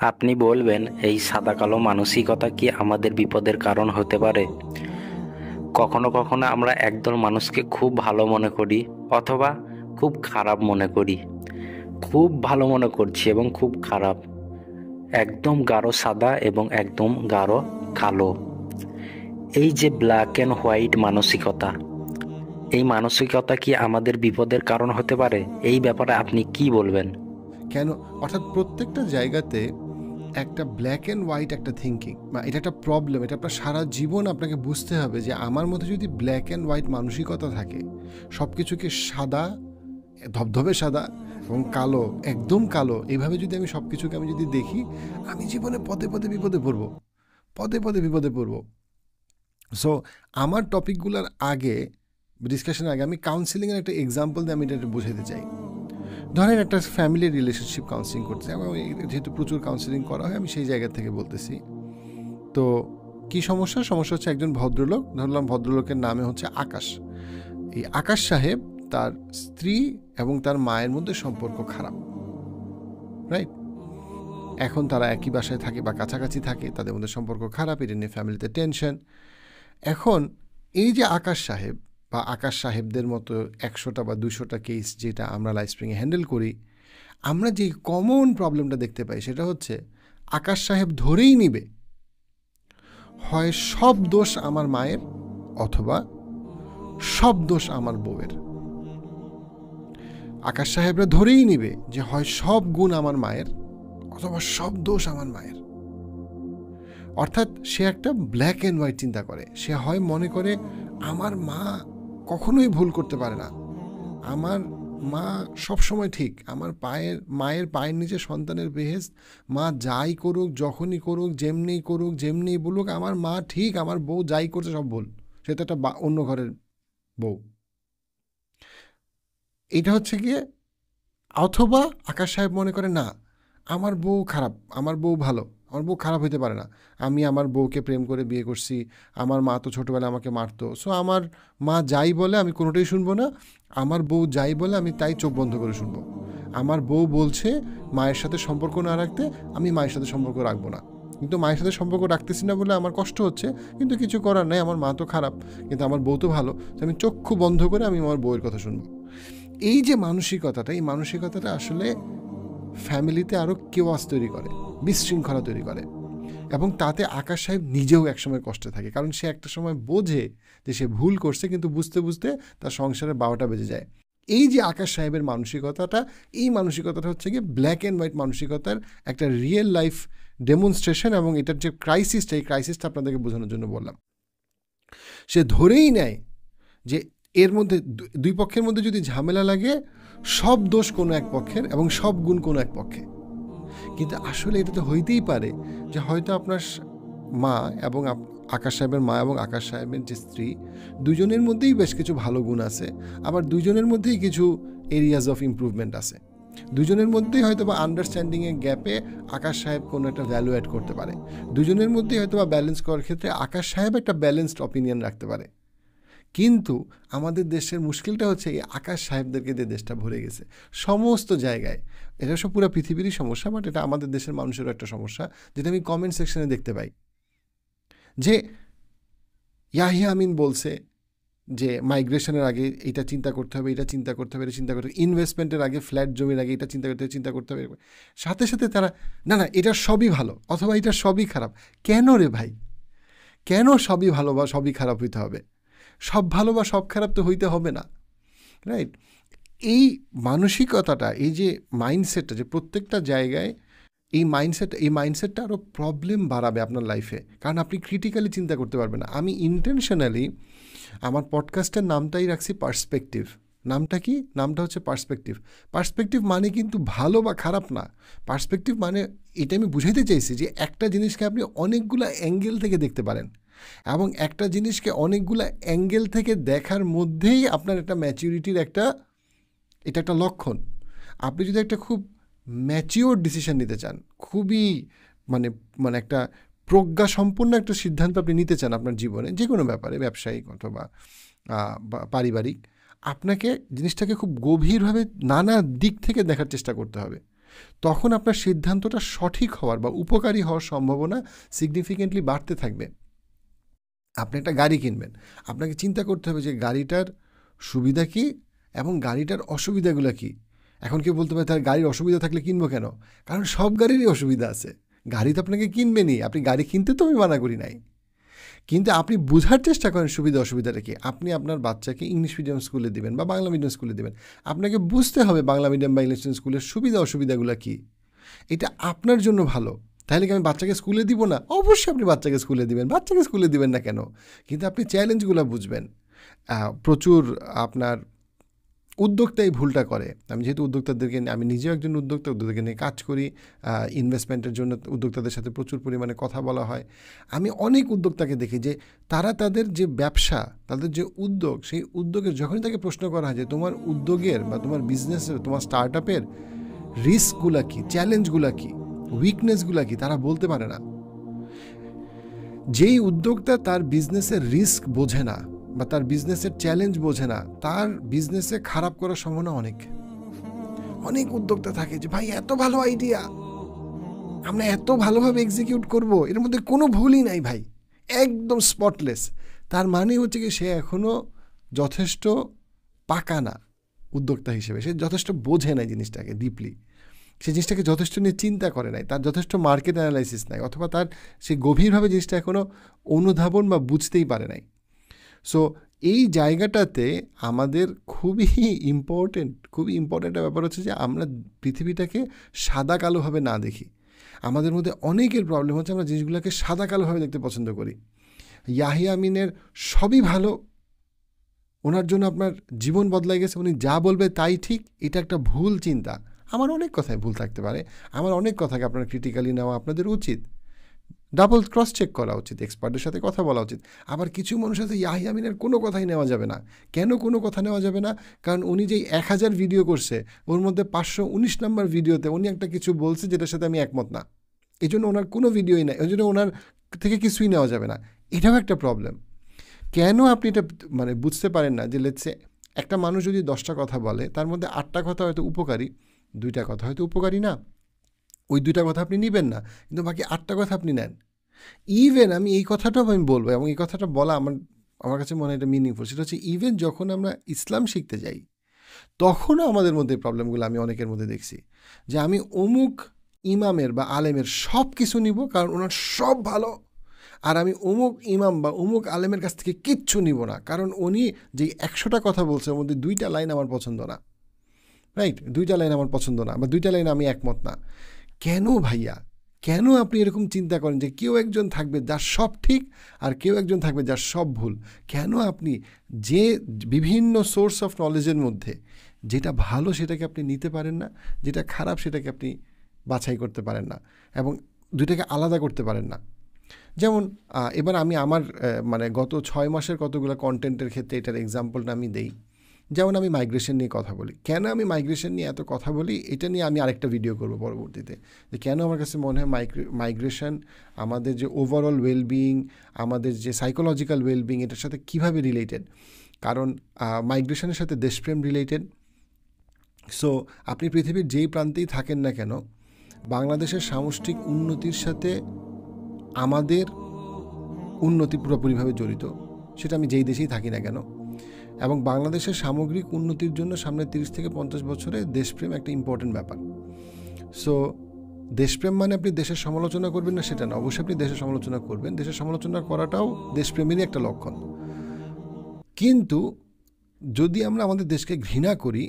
আপনি বলবেন এই সাদা কালো মানসিকতা কি আমাদের বিপদের কারণ হতে পারে? কখনো কখনো আমরা একদল মানুষকে খুব ভালো মনে করি অথবা খুব খারাপ মনে করি। খুব ভালো মনে করছি এবং খুব খারাপ, একদম গাঢ় সাদা এবং একদম গাঢ় কালো। এই যে ব্ল্যাক অ্যান্ড হোয়াইট মানসিকতা, এই মানসিকতা কি আমাদের বিপদের কারণ হতে পারে? এই ব্যাপারে আপনি কি বলবেন? কেন? অর্থাৎ প্রত্যেকটা জায়গাতে একটা ব্ল্যাক অ্যান্ড হোয়াইট একটা থিঙ্কিং বা এটা একটা প্রবলেম, এটা আপনার সারা জীবন আপনাকে বুঝতে হবে যে আমার মধ্যে যদি ব্ল্যাক অ্যান্ড হোয়াইট মানসিকতা থাকে, সব কিছুকে সাদা, ধবধবে সাদা এবং কালো, একদম কালো, এইভাবে যদি আমি সব কিছুকে আমি যদি দেখি, আমি জীবনে পদে পদে বিপদে পড়বো, পদে পদে বিপদে পড়বো। সো আমার টপিকগুলোর আগে, ডিসকাশনের আগে আমি কাউন্সিলিংয়ের একটা এক্সাম্পল দিয়ে আমি এটা বোঝাতে চাই। ধরেন একটা ফ্যামিলি রিলেশনশিপ কাউন্সিলিং করতে, এবং যেহেতু প্রচুর কাউন্সিলিং করা হয় আমি সেই জায়গা থেকে বলতেছি। তো কি সমস্যা? সমস্যা হচ্ছে একজন ভদ্রলোক, ধরলাম ভদ্রলোকের নামে হচ্ছে আকাশ। এই আকাশ সাহেব, তার স্ত্রী এবং তার মায়ের মধ্যে সম্পর্ক খারাপ, রাইট? এখন তারা একই বাসায় থাকে বা কাছাকাছি থাকে, তাদের মধ্যে সম্পর্ক খারাপ, এটা নিয়ে ফ্যামিলিতে টেনশন। এখন এই যে আকাশ সাহেব বা আকাশ সাহেবদের মতো 100টা বা 200টা কেস যেটা আমরা লাইফ স্প্রিংয়ে হ্যান্ডেল করি, আমরা যে কমন প্রবলেমটা দেখতে পাই সেটা হচ্ছে আকাশ সাহেব ধরেই নিবে হয় সব দোষ আমার মায়ের অথবা সব দোষ আমার বউয়ের। আকাশ সাহেবরা ধরেই নিবে যে হয় সব গুণ আমার মায়ের অথবা সব দোষ আমার মায়ের। অর্থাৎ সে একটা ব্ল্যাক অ্যান্ড হোয়াইট চিন্তা করে। সে হয় মনে করে আমার মা কখনোই ভুল করতে পারে না, আমার মা সবসময় ঠিক, আমার মায়ের পায়ের নিচে সন্তানের বেহেশত, মা যাই করুক, যখনই করুক, যেমনি বলুক, আমার মা ঠিক, আমার বউ যাই করছে সব ভুল, সে তো একটা অন্য ঘরের বউ। এটা হচ্ছে গিয়ে। অথবা আকাশ সাহেব মনে করে না, আমার বউ খারাপ, আমার বউ ভালো, আমার বউ খারাপ হইতে পারে না, আমি আমার বউকে প্রেম করে বিয়ে করছি, আমার মা তো ছোটোবেলায় আমাকে মারতো, সো আমার মা যাই বলে আমি কোনোটাই শুনবো না, আমার বউ যাই বলে আমি তাই চোখ বন্ধ করে শুনবো, আমার বউ বলছে মায়ের সাথে সম্পর্ক না রাখতে, আমি মায়ের সাথে সম্পর্ক রাখবো না, কিন্তু মায়ের সাথে সম্পর্ক রাখতেছি না বলে আমার কষ্ট হচ্ছে, কিন্তু কিছু করার নেই, আমার মা তো খারাপ কিন্তু আমার বউ তো ভালো, তো আমি চক্ষু বন্ধ করে আমি আমার বউয়ের কথা শুনবো। এই যে মানসিকতাটা, এই মানসিকতাটা আসলে ফ্যামিলিতে আরও কেওয়াস তৈরি করে, বিশৃঙ্খলা তৈরি করে, এবং তাতে আকাশ সাহেব নিজেও একসময় কষ্টে থাকে, কারণ সে একটা সময় বোঝে যে সে ভুল করছে, কিন্তু বুঝতে বুঝতে তার সংসারে 12টা বেজে যায়। এই যে আকাশ সাহেবের মানসিকতাটা, এই মানসিকতাটা হচ্ছে কি ব্ল্যাক অ্যান্ড হোয়াইট মানসিকতার একটা রিয়েল লাইফ ডেমনস্ট্রেশন, এবং এটার যে ক্রাইসিসটা, এই ক্রাইসিসটা আপনাদেরকে বোঝানোর জন্য বললাম। সে ধরেই নেয় যে এর মধ্যে দুই পক্ষের মধ্যে যদি ঝামেলা লাগে, সব দোষ কোনো এক পক্ষের এবং সব গুণ কোনো এক পক্ষে। কিন্তু আসলে এটা তো হইতেই পারে যে হয়তো আপনার মা এবং আকাশ সাহেবের মা এবং আকাশ সাহেবের যে স্ত্রী, দুজনের মধ্যেই বেশ কিছু ভালো গুণ আছে, আবার দুজনের মধ্যেই কিছু এরিয়াজ অফ ইমপ্রুভমেন্ট আছে। দুজনের মধ্যেই হয়তো বা আন্ডারস্ট্যান্ডিংয়ের গ্যাপে আকাশ সাহেব কোনো একটা ভ্যালু অ্যাড করতে পারে, দুজনের মধ্যেই হয়তো বা ব্যালেন্স করার ক্ষেত্রে আকাশ সাহেব একটা ব্যালেন্সড অপিনিয়ন রাখতে পারে। কিন্তু আমাদের দেশের মুশকিলটা হচ্ছে এই আকাশ সাহেবদেরকে দিয়ে দেশটা ভরে গেছে সমস্ত জায়গায়। এটা সব পুরো পৃথিবীরই সমস্যা, বাট এটা আমাদের দেশের মানুষেরও একটা সমস্যা, যেটা আমি কমেন্ট সেকশনে দেখতে পাই। যে ইয়াহিয়া আমিন বলছে যে মাইগ্রেশনের আগে এটা চিন্তা করতে হবে, এটা চিন্তা করতে হবে, এটা চিন্তা করতে হবে, ইনভেস্টমেন্টের আগে, ফ্ল্যাট জমির আগে এটা চিন্তা করতে হবে। সাথে সাথে তারা না না এটা সবই ভালো অথবা এটা সবই খারাপ। কেন রে ভাই? কেন সবই ভালো বা সবই খারাপ হইতে হবে? সব ভালো বা সব খারাপ তো হইতে হবে না, রাইট? এই মানসিকতাটা, এই যে মাইন্ডসেটটা, যে প্রত্যেকটা জায়গায় এই মাইন্ডসেটটা আরও প্রবলেম বাড়াবে আপনার লাইফে, কারণ আপনি ক্রিটিক্যালি চিন্তা করতে পারবেন না। আমি ইন্টেনশনালি আমার পডকাস্টের নামটাই রাখছি পার্সপেক্টিভ। নামটা কি? নামটা হচ্ছে পার্সপেক্টিভ। পার্সপেক্টিভ মানে কিন্তু ভালো বা খারাপ না। পার্সপেক্টিভ মানে এটা আমি বুঝাইতে চাইছি যে একটা জিনিসকে আপনি অনেকগুলো অ্যাঙ্গেল থেকে দেখতে পারেন, এবং একটা জিনিসকে অনেকগুলো অ্যাঙ্গেল থেকে দেখার মধ্যেই আপনার একটা ম্যাচিউরিটির এটা একটা লক্ষণ। আপনি যদি একটা খুব ম্যাচিওর ডিসিশন নিতে চান, খুবই মানে মানে একটা প্রজ্ঞাসম্পন্ন একটা সিদ্ধান্ত আপনি নিতে চান আপনার জীবনে যে কোনো ব্যাপারে, ব্যবসায়িক অথবা পারিবারিক, আপনাকে জিনিসটাকে খুব গভীরভাবে নানা দিক থেকে দেখার চেষ্টা করতে হবে। তখন আপনার সিদ্ধান্তটা সঠিক হওয়ার বা উপকারী হওয়ার সম্ভাবনা সিগনিফিকেন্টলি বাড়তে থাকবে। আপনি একটা গাড়ি কিনবেন, আপনাকে চিন্তা করতে হবে যে গাড়িটার সুবিধা কী এবং গাড়িটার অসুবিধাগুলো কী। এখন কেউ বলতে পারে তার গাড়ির অসুবিধা থাকলে কিনবো কেন? কারণ সব গাড়িরই অসুবিধা আছে। গাড়ি তো আপনাকে কিনবেনই, আপনি গাড়ি কিনতে তো আমি মানা করি নাই, কিন্তু আপনি বোঝার চেষ্টা করেন সুবিধা অসুবিধাটা কি। আপনি আপনার বাচ্চাকে ইংলিশ মিডিয়াম স্কুলে দেবেন বা বাংলা মিডিয়াম স্কুলে দেবেন, আপনাকে বুঝতে হবে বাংলা মিডিয়াম বা ইংলিশ মিডিয়াম স্কুলের সুবিধা অসুবিধাগুলো কী। এটা আপনার জন্য ভালো। তাহলে কি আমি বাচ্চাকে স্কুলে দিব না? অবশ্যই আপনি বাচ্চাকে স্কুলে দিবেন, বাচ্চাকে স্কুলে দিবেন না কেন? কিন্তু আপনি চ্যালেঞ্জগুলো বুঝবেন। প্রচুর আপনার উদ্যোক্তা এই ভুলটা করে। আমি যেহেতু উদ্যোক্তাদেরকে আমি নিজেও একজন উদ্যোক্তাদেরকে নিয়ে কাজ করি, ইনভেস্টমেন্টের জন্য উদ্যোক্তাদের সাথে প্রচুর পরিমাণে কথা বলা হয়। আমি অনেক উদ্যোক্তাকে দেখি যে তারা তাদের যে ব্যবসা, তাদের যে উদ্যোগ, সেই উদ্যোগের যখনই তাকে প্রশ্ন করা হয় যে তোমার উদ্যোগের বা তোমার বিজনেসের, তোমার স্টার্ট আপের রিস্কগুলা কী, চ্যালেঞ্জগুলা কী, উইকনেসগুলা কী, তারা বলতে পারে না। যেই উদ্যোক্তা তার বিজনেসের রিস্ক বোঝে না বা তার বিজনেসের চ্যালেঞ্জ বোঝে না, তার বিজনেসে খারাপ করার সম্ভাবনা অনেক উদ্যোক্তা থাকে যে ভাই এত ভালো আইডিয়া, আমরা এত ভালোভাবে এক্সিকিউট করব, এর মধ্যে কোনো ভুলই নাই ভাই, একদম স্পটলেস। তার মানে হচ্ছে কি সে এখনও যথেষ্ট পাকা না উদ্যোক্তা হিসেবে, সে যথেষ্ট বোঝে নাই জিনিসটাকে ডিপলি, সে জিনিসটাকে যথেষ্ট নিয়ে চিন্তা করে নাই, তার যথেষ্ট মার্কেট অ্যানালাইসিস নাই, অথবা তার সে গভীরভাবে জিনিসটা এখনও অনুধাবন বা বুঝতেই পারে নাই। সো এই জায়গাটাতে আমাদের খুবই ইম্পর্টেন্ট একটা ব্যাপার হচ্ছে যে আমরা পৃথিবীটাকে সাদা কালোভাবে না দেখি। আমাদের মধ্যে অনেকের প্রবলেম হচ্ছে আমরা জিনিসগুলোকে সাদা কালোভাবে দেখতে পছন্দ করি। ইয়াহিয়া আমিনের সবই ভালো, ওনার জন্য আপনার জীবন বদলাই গেছে, উনি যা বলবে তাই ঠিক, এটা একটা ভুল চিন্তা। আমার অনেক কথায় ভুল থাকতে পারে, আমার অনেক কথাকে আপনার ক্রিটিক্যালি নেওয়া আপনাদের উচিত, ডাবল ক্রস চেক করা উচিত, এক্সপার্টের সাথে কথা বলা উচিত। আবার কিছু মানুষের সাথে ইয়াহিয়া আমিনের কোনো কথাই নেওয়া যাবে না। কেন কোনো কথা নেওয়া যাবে না? কারণ উনি যেই 1000 ভিডিও করছে ওর মধ্যে 519 নম্বর ভিডিওতে উনি একটা কিছু বলছে যেটার সাথে আমি একমত না, এই জন্য ওনার কোনো ভিডিওই নাই, ওই জন্য ওনার থেকে কিছুই নেওয়া যাবে না। এটাও একটা প্রবলেম। কেন আপনি এটা মানে বুঝতে পারেন না যে লেটসে একটা মানুষ যদি 10টা কথা বলে তার মধ্যে 8টা কথা হয়তো উপকারী, 2টা কথা হয়তো উপকারী না, ওই 2টা কথা আপনি নেবেন না, কিন্তু বাকি 8টা কথা আপনি নেন। ইভেন আমি এই কথাটাও আমি বলবো, এবং এই কথাটা বলা আমার কাছে মনে হয় এটা মিনিংফুল, সেটা হচ্ছে ইভেন যখন আমরা ইসলাম শিখতে যাই তখনও আমাদের মধ্যে প্রবলেমগুলো আমি অনেকের মধ্যে দেখছি যে আমি অমুক ইমামের বা আলেমের সব কিছু নিব কারণ ওনার সব ভালো, আর আমি অমুক ইমাম বা অমুক আলেমের কাছ থেকে কিচ্ছু নিব না কারণ উনি যে 100টা কথা বলছে ওর মধ্যে 2টা লাইন আমার পছন্দ না, রাইট, 2টা লাইন আমার পছন্দ না বা 2টা লাইন আমি একমত না। কেন ভাইয়া, কেন আপনি এরকম চিন্তা করেন যে কেউ একজন থাকবে যার সব ঠিক আর কেউ একজন থাকবে যার সব ভুল? কেন আপনি যে বিভিন্ন সোর্স অফ নলেজের মধ্যে যেটা ভালো সেটাকে আপনি নিতে পারেন না, যেটা খারাপ সেটাকে আপনি বাছাই করতে পারেন না এবং দুইটাকে আলাদা করতে পারেন না? যেমন এবার আমি আমার মানে গত 6 মাসের কতগুলো কন্টেন্টের ক্ষেত্রে এটার এক্সাম্পলটা আমি দেই। যেমন আমি মাইগ্রেশন নিয়ে কথা বলি। কেন আমি মাইগ্রেশন নিয়ে এত কথা বলি এটা নিয়ে আমি আরেকটা ভিডিও করব পরবর্তীতে, যে কেন আমার কাছে মনে হয় মাইগ্রেশন আমাদের যে ওভারঅল ওয়েলবিং, আমাদের যে সাইকোলজিক্যাল ওয়েলবিং, এটার সাথে কীভাবে রিলেটেড। কারণ মাইগ্রেশনের সাথে দেশপ্রেম রিলেটেড। সো আপনি পৃথিবীর যেই প্রান্তেই থাকেন না কেন, বাংলাদেশের সামষ্টিক উন্নতির সাথে আমাদের উন্নতি পুরোপুরিভাবে জড়িত, সেটা আমি যেই দেশেই থাকি না কেন। এবং বাংলাদেশের সামগ্রিক উন্নতির জন্য সামনে 30 থেকে 50 বছরে দেশপ্রেম একটা ইম্পর্টেন্ট ব্যাপার। সো দেশপ্রেম মানে আপনি দেশের সমালোচনা করবেন না সেটা না, অবশ্যই আপনি দেশের সমালোচনা করবেন, দেশের সমালোচনা করাটাও দেশপ্রেমেরই একটা লক্ষণ। কিন্তু যদি আমরা আমাদের দেশকে ঘৃণা করি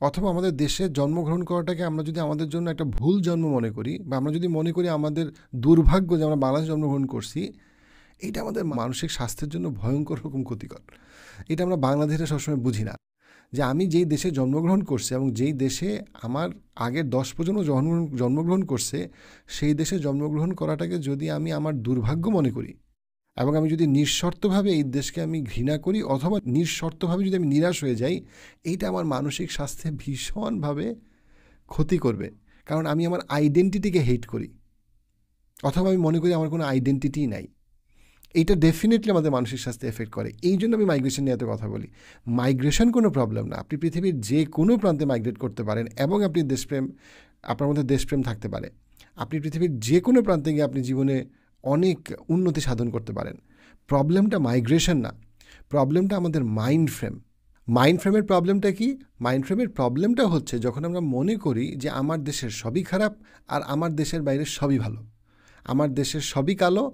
অথবা আমাদের দেশে জন্মগ্রহণ করাটাকে আমরা যদি আমাদের জন্য একটা ভুল জন্ম মনে করি, বা আমরা যদি মনে করি আমাদের দুর্ভাগ্য যে আমরা বাংলাদেশে জন্মগ্রহণ করছি, এটা আমাদের মানসিক স্বাস্থ্যের জন্য ভয়ঙ্কর রকম ক্ষতিকর। এটা আমরা বাংলাদেশে সবসময় বুঝি না যে আমি যেই দেশে জন্মগ্রহণ করছি এবং যেই দেশে আমার আগের 10 প্রজন্ম জন্মগ্রহণ করছে, সেই দেশে জন্মগ্রহণ করাটাকে যদি আমি আমার দুর্ভাগ্য মনে করি এবং আমি যদি নিঃশর্তভাবে এই দেশকে আমি ঘৃণা করি অথবা নিঃশর্তভাবে যদি আমি নিরাশ হয়ে যাই, এইটা আমার মানসিক স্বাস্থ্যে ভীষণভাবে ক্ষতি করবে। কারণ আমি আমার আইডেন্টিটিকে হেট করি, অথবা আমি মনে করি আমার কোনো আইডেন্টিটি নাই। এইটা ডেফিনেটলি আমাদের মানসিক স্বাস্থ্যে এফেক্ট করে। এই জন্য আমি মাইগ্রেশন নিয়ে এত কথা বলি। মাইগ্রেশন কোনো প্রবলেম না, আপনি পৃথিবীর যে কোনো প্রান্তে মাইগ্রেট করতে পারেন এবং আপনি দেশপ্রেম, আপনার মধ্যে দেশপ্রেম থাকতে পারে। আপনি পৃথিবীর যে কোনো প্রান্তে গিয়ে আপনি জীবনে অনেক উন্নতি সাধন করতে পারেন। প্রবলেমটা মাইগ্রেশন না, প্রবলেমটা আমাদের মাইন্ড ফ্রেম। মাইন্ড ফ্রেমের প্রবলেমটা কি? মাইন্ড ফ্রেমের প্রবলেমটা হচ্ছে যখন আমরা মনে করি যে আমার দেশের সবই খারাপ আর আমার দেশের বাইরে সবই ভালো, আমার দেশের সবই কালো,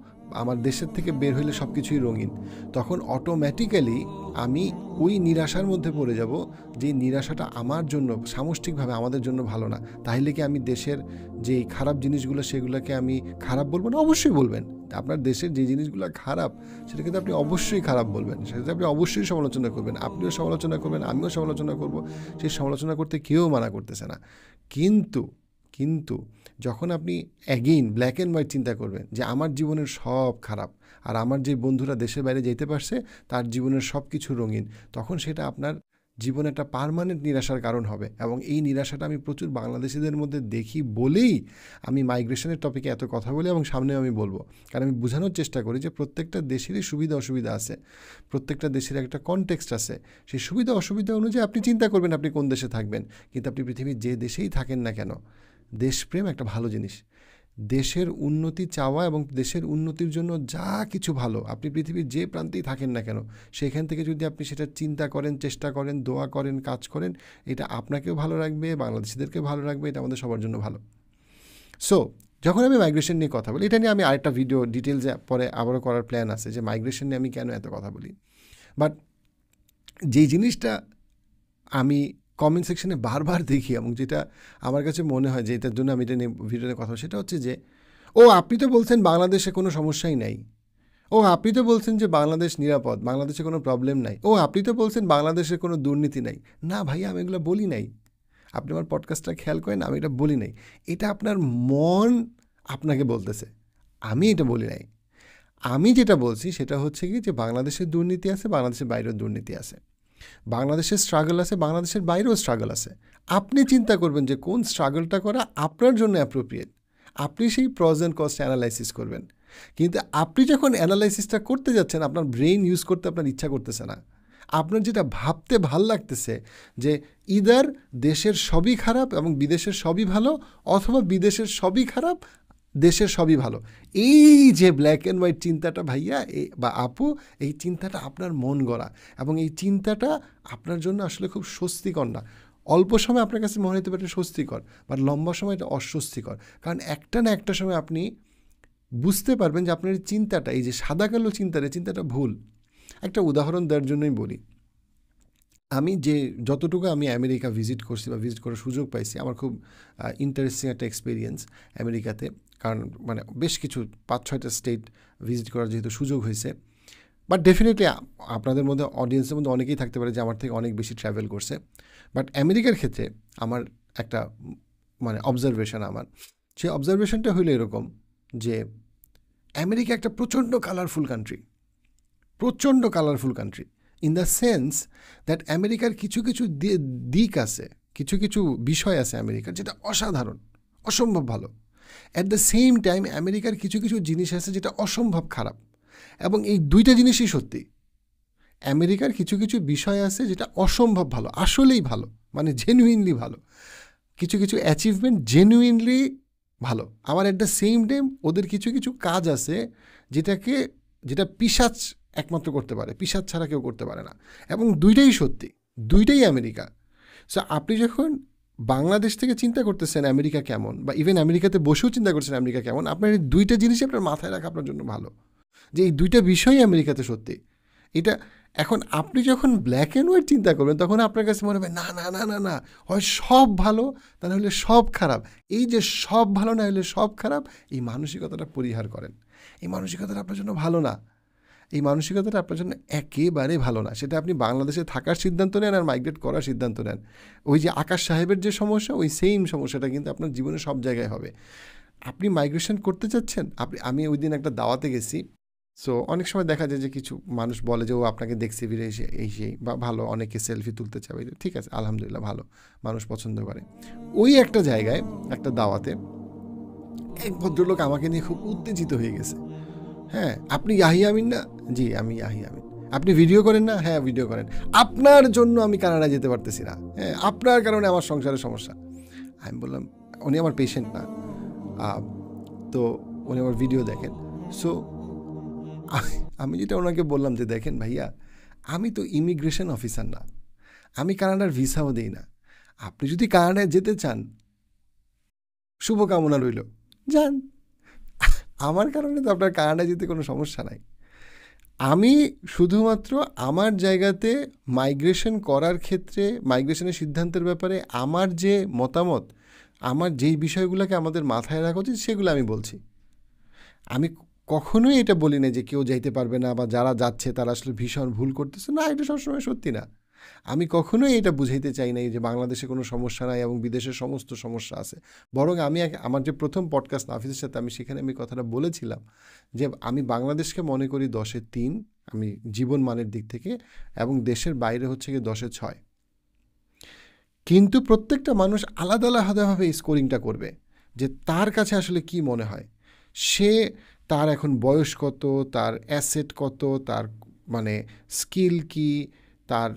আমার দেশের থেকে বের হইলে সব কিছুই রঙিন, তখন অটোমেটিক্যালি আমি ওই নিরাশার মধ্যে পড়ে যাব যে নিরাশাটা আমার জন্য সামষ্টিকভাবে আমাদের জন্য ভালো না। তাহলে কি আমি দেশের যে খারাপ জিনিসগুলো সেগুলোকে আমি খারাপ বলবো না? অবশ্যই বলবেন। আপনার দেশের যে জিনিসগুলো খারাপ সেটাকে তো আপনি অবশ্যই খারাপ বলবেন, সেটাতে আপনি অবশ্যই সমালোচনা করবেন, আপনিও সমালোচনা করবেন, আমিও সমালোচনা করব। সেই সমালোচনা করতে কেউ মানা করতেছে না। কিন্তু যখন আপনি অ্যাগেইন ব্ল্যাক অ্যান্ড হোয়াইট চিন্তা করবেন যে আমার জীবনের সব খারাপ আর আমার যে বন্ধুরা দেশের বাইরে যেতে পারছে তার জীবনের সব কিছু রঙিন, তখন সেটা আপনার জীবনে একটা পার্মানেন্ট নিরাশার কারণ হবে। এবং এই নিরাশাটা আমি প্রচুর বাংলাদেশিদের মধ্যে দেখি বলেই আমি মাইগ্রেশনের টপিকে এত কথা বলি এবং সামনেও আমি বলবো। কারণ আমি বোঝানোর চেষ্টা করি যে প্রত্যেকটা দেশেরই সুবিধা অসুবিধা আছে, প্রত্যেকটা দেশের একটা কনটেক্সট আছে। সেই সুবিধা অসুবিধা অনুযায়ী আপনি চিন্তা করবেন আপনি কোন দেশে থাকবেন। কিন্তু আপনি পৃথিবীর যে দেশেই থাকেন না কেন, দেশপ্রেম একটা ভালো জিনিস। দেশের উন্নতি চাওয়া এবং দেশের উন্নতির জন্য যা কিছু ভালো, আপনি পৃথিবীর যে প্রান্তেই থাকেন না কেন সেখান থেকে যদি আপনি সেটা চিন্তা করেন, চেষ্টা করেন, দোয়া করেন, কাজ করেন, এটা আপনাকেও ভালো রাখবে, বাংলাদেশিদেরকেও ভালো রাখবে, এটা আমাদের সবার জন্য ভালো। সো যখন আমি মাইগ্রেশন নিয়ে কথা বলি, এটা নিয়ে আমি আরেকটা ভিডিও ডিটেলসে পরে আবারও করার প্ল্যান আছে যে মাইগ্রেশন নিয়ে আমি কেন এত কথা বলি। বাট যেই জিনিসটা আমি কমেন্ট সেকশনে বারবার দেখি এবং যেটা আমার কাছে মনে হয় যে এটার জন্য আমি এটা নিয়ে ভিডিওতে কথা, সেটা হচ্ছে যে আপনি তো বলছেন বাংলাদেশে কোনো সমস্যাই নাই, আপনি তো বলছেন যে বাংলাদেশ নিরাপদ, বাংলাদেশে কোনো প্রবলেম নাই, আপনি তো বলছেন বাংলাদেশে কোনো দুর্নীতি নাই। না ভাইয়া, আমি এগুলো বলি নাই। আপনি আমার পডকাস্টটা খেয়াল করেন, আমি এটা বলি নাই। এটা আপনার মন আপনাকে বলতেছে, আমি এটা বলি নাই। আমি যেটা বলছি সেটা হচ্ছে কি যে বাংলাদেশের দুর্নীতি আছে, বাংলাদেশের বাইরেও দুর্নীতি আছে, বাংলাদেশের স্ট্রাগল আছে, বাংলাদেশের বাইরেও স্ট্রাগল আছে। আপনি চিন্তা করবেন যে কোন স্ট্রাগলটা করা আপনার জন্য অ্যাপ্রোপ্রিয়েট, আপনি সেই প্রজ অ্যান্ড কস্ট অ্যানালাইসিস করবেন। কিন্তু আপনি যখন অ্যানালাইসিসটা করতে যাচ্ছেন, আপনার ব্রেইন ইউজ করতে আপনার ইচ্ছা করতেছে না। আপনার যেটা ভাবতে ভাল লাগতেছে যে ইদার দেশের সবই খারাপ এবং বিদেশের সবই ভালো, অথবা বিদেশের সবই খারাপ, দেশের সবই ভালো। এই যে ব্ল্যাক অ্যান্ড হোয়াইট চিন্তাটা ভাইয়া বা আপু, এই চিন্তাটা আপনার মন গড়া এবং এই চিন্তাটা আপনার জন্য আসলে খুব স্বস্তিকর না। অল্প সময় আপনার কাছে মনে হতে পারে স্বস্তিকর, বাট লম্বা সময় এটা অস্বস্তিকর। কারণ একটা না একটা সময় আপনি বুঝতে পারবেন যে আপনার এই চিন্তাটা, এই যে সাদা কালো চিন্তাটা ভুল। একটা উদাহরণ দেওয়ার জন্যই বলি, আমি যতটুকু আমি আমেরিকা ভিজিট করছি বা ভিজিট করার সুযোগ পাইছি, আমার খুব ইন্টারেস্টিং একটা এক্সপিরিয়েন্স আমেরিকাতে। কারণ মানে বেশ কিছু 5-6টা স্টেট ভিজিট করার যেহেতু সুযোগ হয়েছে। বাট ডেফিনেটলি আপনাদের মধ্যে অডিয়েন্সের মধ্যে অনেকেই থাকতে পারে যে আমার থেকে অনেক বেশি ট্রাভেল করছে। বাট আমেরিকার ক্ষেত্রে আমার একটা অবজারভেশন, সেই অবজারভেশনটা হইলো এরকম যে আমেরিকা একটা প্রচণ্ড colourful country in the sense that আমেরিকার কিছু কিছু দিক আছে, কিছু কিছু বিষয় আছে আমেরিকার যেটা অসাধারণ, অসম্ভব ভালো। অ্যাট দ্য সেম টাইম আমেরিকার কিছু কিছু জিনিস আছে যেটা অসম্ভব খারাপ। এবং এই দুইটা জিনিসই সত্যি। আমেরিকার কিছু কিছু বিষয় আছে যেটা অসম্ভব ভালো, আসলেই ভালো, জেনুইনলি ভালো। কিছু কিছু অ্যাচিভমেন্ট জেনুইনলি ভালো। আবার অ্যাট দ্য সেম টাইম ওদের কিছু কিছু কাজ আছে যেটা পিশাচ একমাত্র করতে পারে, পিশাচ ছাড়া কেউ করতে পারে না। এবং দুইটাই সত্যি, দুইটাই আমেরিকা। সো আপনি যখন বাংলাদেশ থেকে চিন্তা করতেছেন আমেরিকা কেমন, বা ইভেন আমেরিকাতে বসেও চিন্তা করছেন আমেরিকা কেমন, আপনার এই দুইটা জিনিসই আপনার মাথায় রাখা আপনার জন্য ভালো, যে এই দুইটা বিষয়ই আমেরিকাতে সত্যি। এটা এখন আপনি যখন ব্ল্যাক অ্যান্ড হোয়াইট চিন্তা করবেন তখন আপনার কাছে মনে হবে না না না না না, হয় সব ভালো তা না হলে সব খারাপ। এই যে সব ভালো না হলে সব খারাপ, এই মানসিকতাটা পরিহার করেন। এই মানসিকতাটা আপনার জন্য ভালো না, এই মানসিকতাটা আপনার জন্য একেবারে ভালো না। সেটা আপনি বাংলাদেশে থাকার সিদ্ধান্ত নেন আর মাইগ্রেট করার সিদ্ধান্ত নেন, ওই যে আকাশ সাহেবের যে সমস্যা, ওই সেম সমস্যাটা কিন্তু আপনার জীবনে সব জায়গায় হবে। আপনি মাইগ্রেশন করতে চাচ্ছেন, আমি ওই দিন একটা দাওয়াতে গেছি। সো অনেক সময় দেখা যায় যে কিছু মানুষ বলে যে ও আপনাকে দেখছে ফিরে এসে সেই বা ভালো, অনেকে সেলফি তুলতে চাবে, ঠিক আছে, আলহামদুলিল্লাহ, ভালো, মানুষ পছন্দ করে। ওই একটা জায়গায় একটা দাওয়াতে এক ভদ্রলোক আমাকে নিয়ে খুব উত্তেজিত হয়ে গেছে। হ্যাঁ, আপনি ইয়াহিয়া আমিন না? জি, আমি ইয়াহিয়া আমিন। আপনি ভিডিও করেন না? হ্যাঁ, ভিডিও করেন। আপনার জন্য আমি কানাডা যেতে পারতেছি না। হ্যাঁ, আপনার কারণে আমার সংসারের সমস্যা। আমি বললাম, উনি আমার পেশেন্ট না। তো উনি আমার ভিডিও দেখেন। সো আমি যেটা ওনাকে বললাম যে, দেখেন ভাইয়া, আমি তো ইমিগ্রেশন অফিসার না, আমি কানাডার ভিসাও দিই না। আপনি যদি কানাডায় যেতে চান, শুভকামনা রইল, যান। আমার কারণে তো আপনার কানাডায় যেতে কোনো সমস্যা নাই। আমি শুধুমাত্র আমার জায়গাতে মাইগ্রেশন করার ক্ষেত্রে, মাইগ্রেশনের সিদ্ধান্তের ব্যাপারে আমার যে মতামত, আমার যেই বিষয়গুলোকে আমাদের মাথায় রাখা উচিত, সেগুলো আমি বলছি। আমি কখনোই এটা বলি না যে কেউ যাইতে পারবে না, বা যারা যাচ্ছে তারা আসলে ভীষণ ভুল করতেছে না, এটা সবসময় সত্যি না। আমি কখনোই এটা বুঝাইতে চাই নাই যে বাংলাদেশে কোনো সমস্যা নাই এবং বিদেশের সমস্ত সমস্যা আছে। বরং আমি আমার যে প্রথম পডকাস্ট নাফিসের সাথে, আমি সেখানে কথাটা বলেছিলাম যে আমি বাংলাদেশকে মনে করি 10-এ 3, আমি জীবন মানের দিক থেকে, এবং দেশের বাইরে হচ্ছে গিয়ে 10-এ 6। কিন্তু প্রত্যেকটা মানুষ আলাদা আলাদাভাবে এই স্কোরিংটা করবে, যে তার কাছে আসলে কি মনে হয়, সে তার এখন বয়স কত, তার অ্যাসেট কত, তার মানে স্কিল কি, তার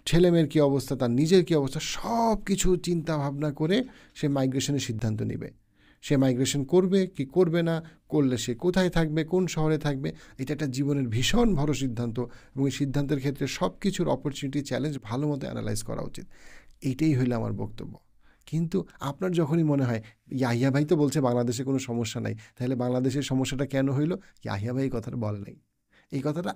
ছেলেমেয়ের কী অবস্থা, তার নিজের কী অবস্থা, সব কিছু চিন্তা ভাবনা করে সে মাইগ্রেশনের সিদ্ধান্ত নেবে। সে মাইগ্রেশন করবে কি করবে না, করলে সে কোথায় থাকবে, কোন শহরে থাকবে। এটা একটা জীবনের ভীষণ বড় সিদ্ধান্ত, এবং এই সিদ্ধান্তের ক্ষেত্রে সব কিছুর অপরচুনিটি, চ্যালেঞ্জ ভালো মতো অ্যানালাইজ করা উচিত। এইটাই হইল আমার বক্তব্য। কিন্তু আপনার যখনই মনে হয় ইয়াহিয়া ভাই তো বলছে বাংলাদেশে কোনো সমস্যা নাই, তাহলে বাংলাদেশের সমস্যাটা কেন হইল? ইয়াহিয়া ভাই এই কথাটা বলে নাই। এই কথাটা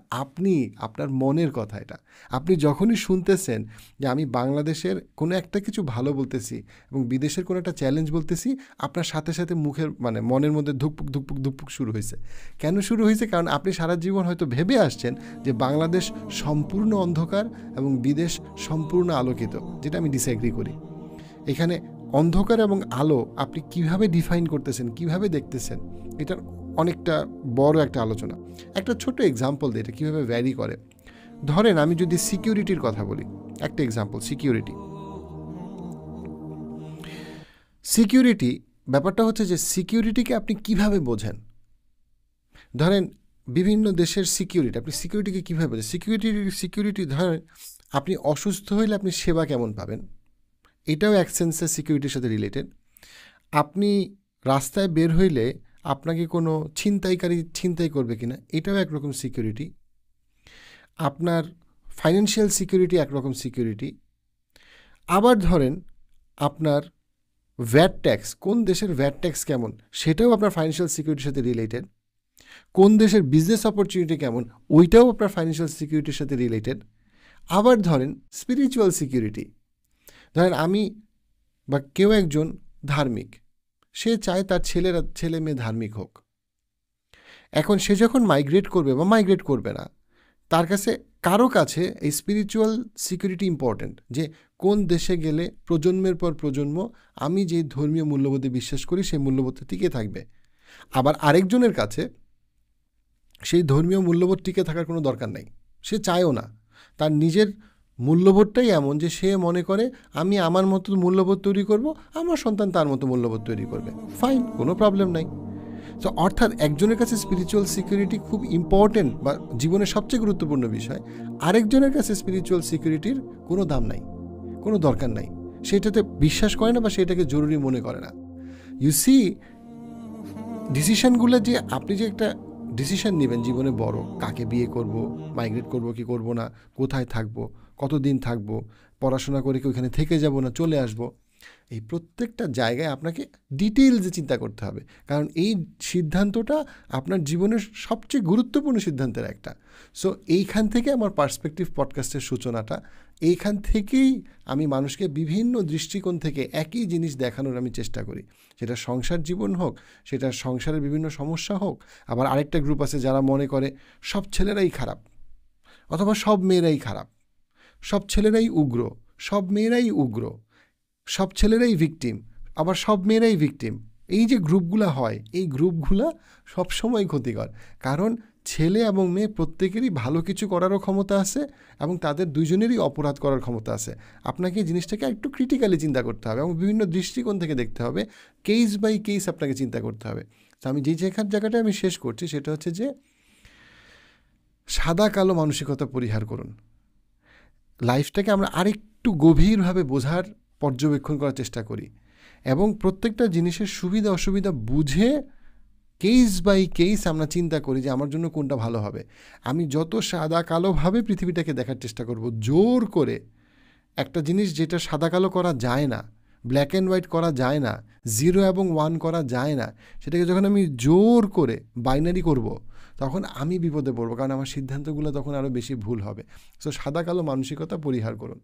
আপনার মনের কথা। এটা আপনি যখনই শুনতেছেন যে আমি বাংলাদেশের কোনো একটা কিছু ভালো বলতেছি এবং বিদেশের কোনো একটা চ্যালেঞ্জ বলতেছি, আপনার সাথে সাথে মুখের মনের মধ্যে ধুকপুক ধুকপুক ধুকপুক শুরু হয়েছে। কেন শুরু হয়েছে? কারণ আপনি সারা জীবন হয়তো ভেবে আসছেন যে বাংলাদেশ সম্পূর্ণ অন্ধকার এবং বিদেশ সম্পূর্ণ আলোকিত, যেটা আমি ডিসএগ্রি করি। এখানে অন্ধকার এবং আলো আপনি কিভাবে ডিফাইন করতেছেন, কিভাবে দেখতেছেন, এটার অনেকটা বড় একটা আলোচনা। একটা ছোট এক্সাম্পল দিয়ে এটা কীভাবে ভ্যারি করে। ধরেন আমি যদি সিকিউরিটির কথা বলি, একটা এক্সাম্পল, সিকিউরিটি ব্যাপারটা হচ্ছে যে সিকিউরিটিকে আপনি কিভাবে বোঝেন। ধরেন বিভিন্ন দেশের সিকিউরিটি, আপনি সিকিউরিটিকে কীভাবে বোঝেন? সিকিউরিটি ধরেন আপনি অসুস্থ হইলে আপনি সেবা কেমন পাবেন, এটাও এক সেন্সে সিকিউরিটির সাথে রিলেটেড। আপনি রাস্তায় বের হইলে আপনাকে কোনো ছিনতাই করবে কিনা, এটাও একরকম সিকিউরিটি। আপনার ফাইন্যান্সিয়াল সিকিউরিটি একরকম সিকিউরিটি। আবার ধরেন আপনার ভ্যাট ট্যাক্স, কোন দেশের ভ্যাট ট্যাক্স কেমন, সেটাও আপনার ফাইন্যান্সিয়াল সিকিউরিটির সাথে রিলেটেড। কোন দেশের বিজনেস অপরচুনিটি কেমন, ওইটাও আপনার ফাইন্যান্সিয়াল সিকিউরিটির সাথে রিলেটেড। আবার ধরেন স্পিরিচুয়াল সিকিউরিটি, ধরেন আমি বা কেউ একজন ধার্মিক, সে চায় তার ছেলে মেয়ে ধার্মিক হোক। এখন সে যখন মাইগ্রেট করবে বা মাইগ্রেট করবে না, তার কাছে কারো কাছে এই স্পিরিচুয়াল সিকিউরিটি ইম্পর্ট্যান্ট, যে কোন দেশে গেলে প্রজন্মের পর প্রজন্ম আমি যে ধর্মীয় মূল্যবোধে বিশ্বাস করি সেই মূল্যবোধটা টিকে থাকবে। আবার আরেকজনের কাছে সেই ধর্মীয় মূল্যবোধ টিকে থাকার কোনো দরকার নেই, সে চায়ও না। তার নিজের মূল্যবোধটাই এমন যে সে মনে করে আমি আমার মতো মূল্যবোধ তৈরি করব, আমার সন্তান তার মতো মূল্যবোধ তৈরি করবে, ফাইন, কোনো প্রবলেম নাই। তো অর্থাৎ একজনের কাছে স্পিরিচুয়াল সিকিউরিটি খুব ইম্পর্টেন্ট বা জীবনের সবচেয়ে গুরুত্বপূর্ণ বিষয়, আরেকজনের কাছে স্পিরিচুয়াল সিকিউরিটির কোনো দাম নাই, কোনো দরকার নাই, সেটাতে বিশ্বাস করে না বা সেটাকে জরুরি মনে করে না। ইউ সি, ডিসিশানগুলো যে আপনি যে একটা ডিসিশান নেবেন জীবনে বড়, কাকে বিয়ে করব, মাইগ্রেট করব কি করব না, কোথায় থাকব, কতদিন থাকব, পড়াশোনা করে কি ওইখানে থেকে যাব না চলে আসব, এই প্রত্যেকটা জায়গায় আপনাকে ডিটেইলসে চিন্তা করতে হবে। কারণ এই সিদ্ধান্তটা আপনার জীবনের সবচেয়ে গুরুত্বপূর্ণ সিদ্ধান্তের একটা। সো এইখান থেকে আমার পার্সপেক্টিভ পডকাস্টের সূচনাটা, এইখান থেকেই আমি মানুষকে বিভিন্ন দৃষ্টিকোণ থেকে একই জিনিস দেখানোর আমি চেষ্টা করি। সেটা সংসার জীবন হোক, সেটা সংসারের বিভিন্ন সমস্যা হোক। আবার আরেকটা গ্রুপ আছে যারা মনে করে সব ছেলেরাই খারাপ, অথবা সব মেয়েরাই খারাপ, সব ছেলেরাই উগ্র, সব মেয়েরাই উগ্র, সব ছেলেরাই ভিকটিম, আবার সব মেয়েরাই ভিকটিম। এই যে গ্রুপগুলো হয়, এই গ্রুপগুলো সবসময় ক্ষতিকর। কারণ ছেলে এবং মেয়ে প্রত্যেকেরই ভালো কিছু করারও ক্ষমতা আছে এবং তাদের দুজনেরই অপরাধ করার ক্ষমতা আছে। আপনাকে এই জিনিসটাকে একটু ক্রিটিক্যালি চিন্তা করতে হবে এবং বিভিন্ন দৃষ্টিকোণ থেকে দেখতে হবে, কেস বাই কেস আপনাকে চিন্তা করতে হবে। তো আমি যে জায়গাটা আমি শেষ করছি সেটা হচ্ছে যে সাদা কালো মানসিকতা পরিহার করুন। লাইফটাকে আমরা আরেকটু গভীরভাবে বোঝার, পর্যবেক্ষণ করার চেষ্টা করি এবং প্রত্যেকটা জিনিসের সুবিধা অসুবিধা বুঝে কেস বাই কেস আমরা চিন্তা করি যে আমার জন্য কোনটা ভালো হবে। আমি যত সাদা কালোভাবে পৃথিবীটাকে দেখার চেষ্টা করব, জোর করে একটা জিনিস যেটা সাদা কালো করা যায় না, ব্ল্যাক অ্যান্ড হোয়াইট করা যায় না, 0 এবং 1 করা যায় না, সেটাকে যখন আমি জোর করে বাইনারি করব, তখন আমি বিপদে পড়বো, কারণ আমার সিদ্ধান্তগুলো তখন আরও বেশি ভুল হবে। সো সাদা কালো মানসিকতা পরিহার করুন।